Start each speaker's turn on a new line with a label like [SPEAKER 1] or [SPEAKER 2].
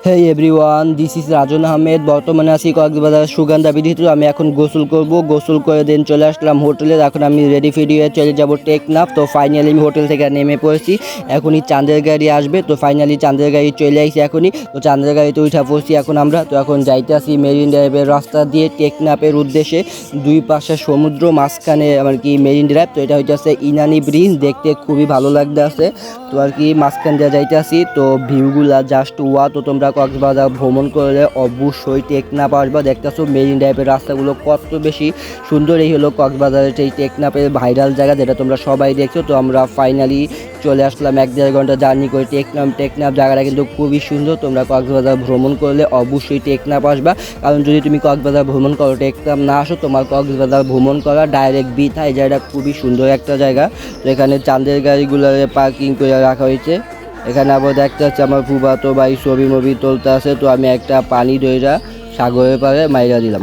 [SPEAKER 1] Hey everyone, this is রাজন আহমেদ। বর্তমানে আছি কক্সবাজার সুগন্ধা বিধিতে। আমি এখন গোসল করব, গোসল করে দেন চলে আসলাম হোটেলে। এখন আমি রেডি ফেডি হয়ে চলে যাব টেকনাফ। তো ফাইনালি আমি হোটেল থেকে নেমে পড়েছি। এখনই চাঁদের গাড়ি আসবে, তো ফাইনালি চাঁদের গাড়ি চলে আসছে এখনই। তো চাঁদের গাড়িতে উঠা পড়ছি এখন আমরা। তো এখন যাইতে আসি মেরিন ড্রাইভের রাস্তা দিয়ে টেকনাফের উদ্দেশ্যে। দুই পাশে সমুদ্র, মাঝখানে আর কি মেরিন ড্রাইভ। তো এটা হচ্ছে ইনানি ব্রিজ, দেখতে খুবই ভালো লাগতে আছে। তো আর কি মাঝখান দিয়ে যাইতে আসি, তো ভিউগুলা জাস্ট ওয়া। তো তোমরা কক্সবাজার ভ্রমণ করলে অবশ্যই টেকনাফ আসবা। দেখতেছো মেরিন ড্রাইভের রাস্তাগুলো কত বেশি সুন্দর। এই হলো কক্সবাজারের এই টেকনাফের ভাইরাল জায়গা, যেটা তোমরা সবাই দেখছো। তো আমরা ফাইনালি চলে আসলাম 1-1.5 ঘন্টা জার্নি করে টেকনাফ জায়গাটা কিন্তু খুবই সুন্দর। তোমরা কক্সবাজার ভ্রমণ করলে অবশ্যই টেকনাফ আসবা, কারণ যদি তুমি কক্সবাজার ভ্রমণ করো টেকনাফ না আসো, তোমার কক্সবাজার ভ্রমণ করা ডাইরেক্ট বৃথা। এই জায়গাটা খুবই সুন্দর একটা জায়গা। তো এখানে চাঁদের গাড়িগুলো পার্কিং করে রাখা হয়েছে। এখানে আবার দেখতে হচ্ছে আমার ফুফাতো ভাই ছবি মবি তুলতে আছে। তো আমি একটা পানি দইরা সাগরের পাড়ে মাইরা দিলাম।